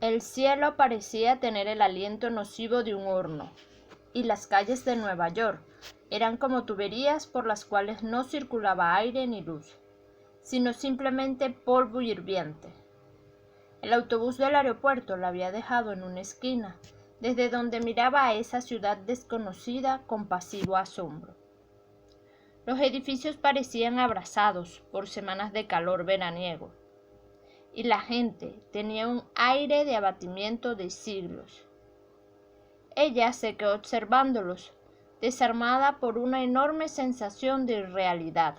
El cielo parecía tener el aliento nocivo de un horno, y las calles de Nueva York eran como tuberías por las cuales no circulaba aire ni luz, sino simplemente polvo hirviente. El autobús del aeropuerto la había dejado en una esquina, desde donde miraba a esa ciudad desconocida con pasivo asombro. Los edificios parecían abrasados por semanas de calor veraniego, y la gente tenía un aire de abatimiento de siglos. Ella se quedó observándolos, desarmada por una enorme sensación de irrealidad.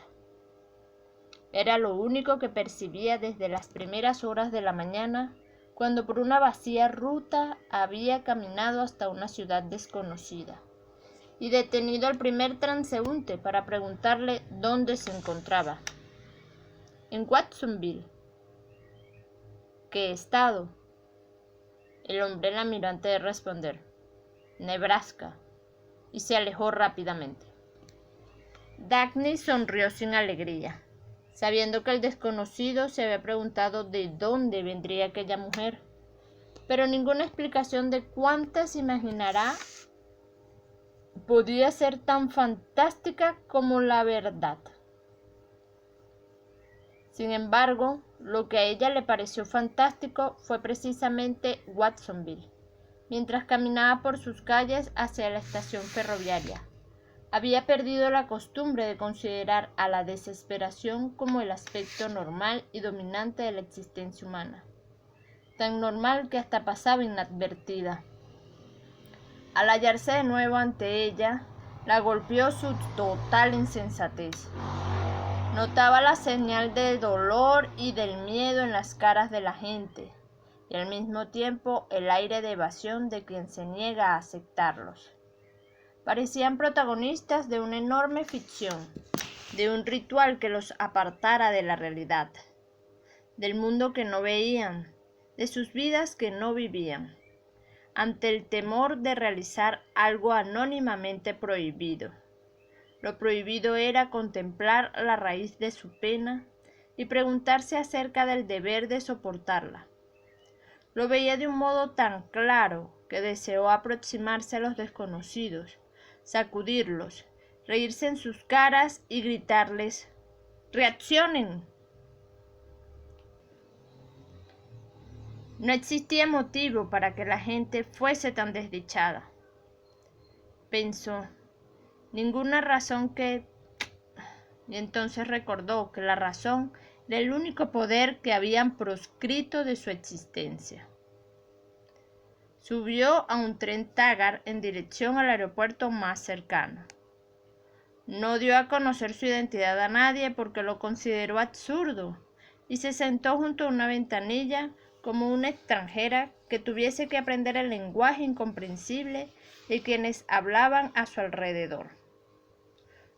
Era lo único que percibía desde las primeras horas de la mañana, cuando por una vacía ruta había caminado hasta una ciudad desconocida y detenido al primer transeúnte para preguntarle dónde se encontraba. En Watsonville. ¿Qué estado? El hombre la miró antes de responder. Nebraska, y se alejó rápidamente. Dagny sonrió sin alegría, sabiendo que el desconocido se había preguntado de dónde vendría aquella mujer, pero ninguna explicación de cuántas imaginará podía ser tan fantástica como la verdad. Sin embargo, lo que a ella le pareció fantástico fue precisamente Watsonville, mientras caminaba por sus calles hacia la estación ferroviaria. Había perdido la costumbre de considerar a la desesperación como el aspecto normal y dominante de la existencia humana, tan normal que hasta pasaba inadvertida. Al hallarse de nuevo ante ella, la golpeó su total insensatez. Notaba la señal de dolor y del miedo en las caras de la gente, y al mismo tiempo el aire de evasión de quien se niega a aceptarlos. Parecían protagonistas de una enorme ficción, de un ritual que los apartara de la realidad, del mundo que no veían, de sus vidas que no vivían, ante el temor de realizar algo anónimamente prohibido. Lo prohibido era contemplar la raíz de su pena y preguntarse acerca del deber de soportarla. Lo veía de un modo tan claro que deseó aproximarse a los desconocidos, sacudirlos, reírse en sus caras y gritarles: ¡reaccionen! No existía motivo para que la gente fuese tan desdichada. Pensó, ninguna razón que... Y entonces recordó que la razón era el único poder que habían proscrito de su existencia. Subió a un tren Taggart en dirección al aeropuerto más cercano. No dio a conocer su identidad a nadie porque lo consideró absurdo y se sentó junto a una ventanilla como una extranjera que tuviese que aprender el lenguaje incomprensible de quienes hablaban a su alrededor.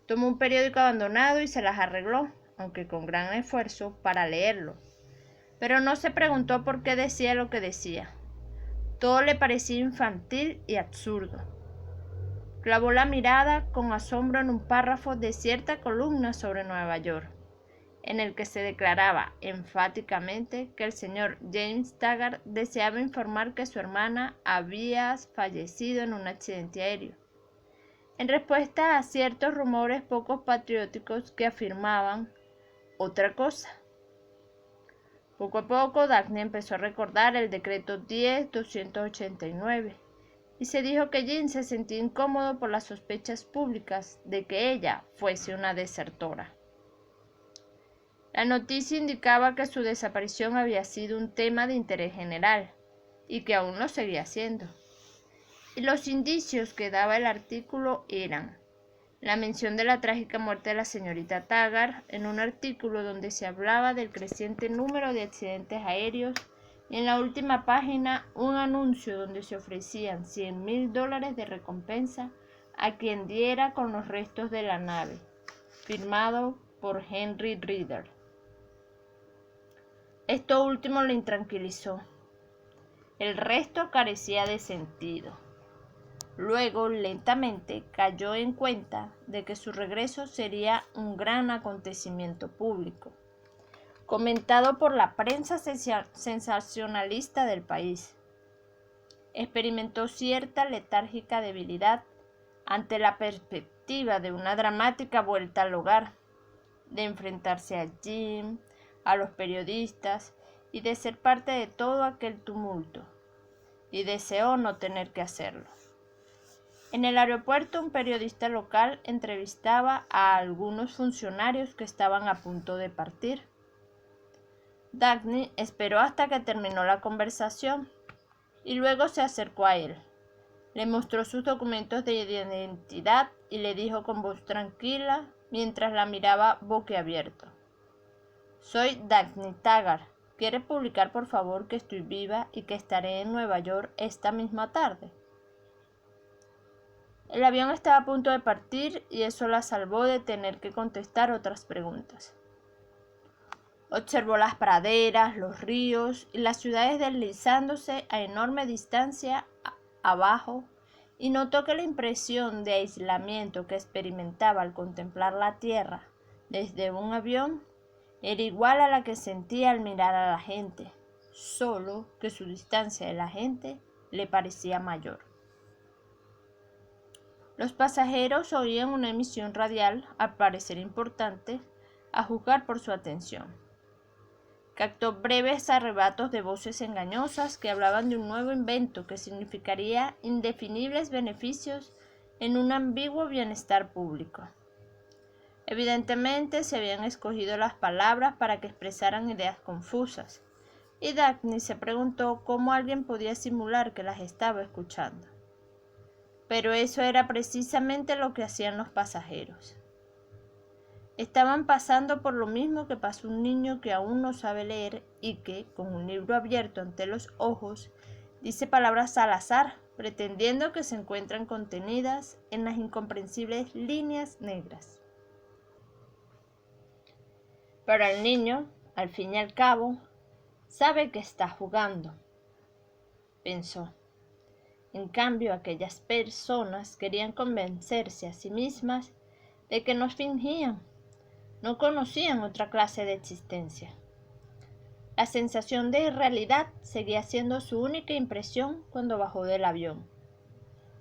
Tomó un periódico abandonado y se las arregló, aunque con gran esfuerzo, para leerlo. Pero no se preguntó por qué decía lo que decía. Todo le parecía infantil y absurdo. Clavó la mirada con asombro en un párrafo de cierta columna sobre Nueva York, en el que se declaraba enfáticamente que el señor James Taggart deseaba informar que su hermana había fallecido en un accidente aéreo, en respuesta a ciertos rumores poco patrióticos que afirmaban otra cosa. Poco a poco, Dagny empezó a recordar el decreto 10.289 y se dijo que Jim se sentía incómodo por las sospechas públicas de que ella fuese una desertora. La noticia indicaba que su desaparición había sido un tema de interés general y que aún lo seguía siendo. Y los indicios que daba el artículo eran la mención de la trágica muerte de la señorita Taggart en un artículo donde se hablaba del creciente número de accidentes aéreos y en la última página un anuncio donde se ofrecían $100,000 de recompensa a quien diera con los restos de la nave, firmado por Henry Reeder. Esto último le intranquilizó. El resto carecía de sentido. Luego, lentamente, cayó en cuenta de que su regreso sería un gran acontecimiento público. comentado por la prensa sensacionalista del país. Experimentó cierta letárgica debilidad ante la perspectiva de una dramática vuelta al hogar, de enfrentarse a Jim, a los periodistas y de ser parte de todo aquel tumulto, y deseó no tener que hacerlo. En el aeropuerto, un periodista local entrevistaba a algunos funcionarios que estaban a punto de partir. Dagny esperó hasta que terminó la conversación y luego se acercó a él. Le mostró sus documentos de identidad y le dijo con voz tranquila mientras la miraba boquiabierto: «Soy Dagny Taggart. ¿Quiere publicar por favor que estoy viva y que estaré en Nueva York esta misma tarde?» El avión estaba a punto de partir y eso la salvó de tener que contestar otras preguntas. Observó las praderas, los ríos y las ciudades deslizándose a enorme distancia abajo y notó que la impresión de aislamiento que experimentaba al contemplar la tierra desde un avión era igual a la que sentía al mirar a la gente, solo que su distancia de la gente le parecía mayor. Los pasajeros oían una emisión radial, al parecer importante, a juzgar por su atención. Captó breves arrebatos de voces engañosas que hablaban de un nuevo invento que significaría indefinibles beneficios en un ambiguo bienestar público. Evidentemente se habían escogido las palabras para que expresaran ideas confusas, y Dagny se preguntó cómo alguien podía simular que las estaba escuchando. Pero eso era precisamente lo que hacían los pasajeros. Estaban pasando por lo mismo que pasa un niño que aún no sabe leer y que, con un libro abierto ante los ojos, dice palabras al azar, pretendiendo que se encuentran contenidas en las incomprensibles líneas negras. Pero el niño, al fin y al cabo, sabe que está jugando, pensó. En cambio, aquellas personas querían convencerse a sí mismas de que no fingían, no conocían otra clase de existencia. La sensación de irrealidad seguía siendo su única impresión cuando bajó del avión.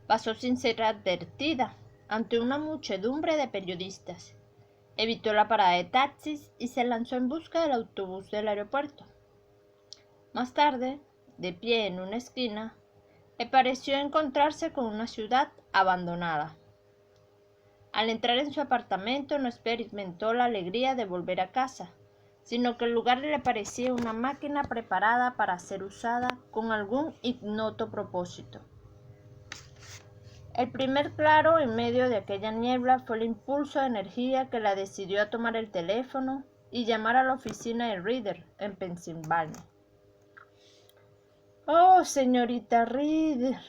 Pasó sin ser advertida ante una muchedumbre de periodistas. Evitó la parada de taxis y se lanzó en busca del autobús del aeropuerto. Más tarde, de pie en una esquina, le pareció encontrarse con una ciudad abandonada. Al entrar en su apartamento no experimentó la alegría de volver a casa, sino que el lugar le parecía una máquina preparada para ser usada con algún ignoto propósito. El primer claro en medio de aquella niebla fue el impulso de energía que la decidió a tomar el teléfono y llamar a la oficina de Reader en Pensilvania. «Oh, señorita Reader»,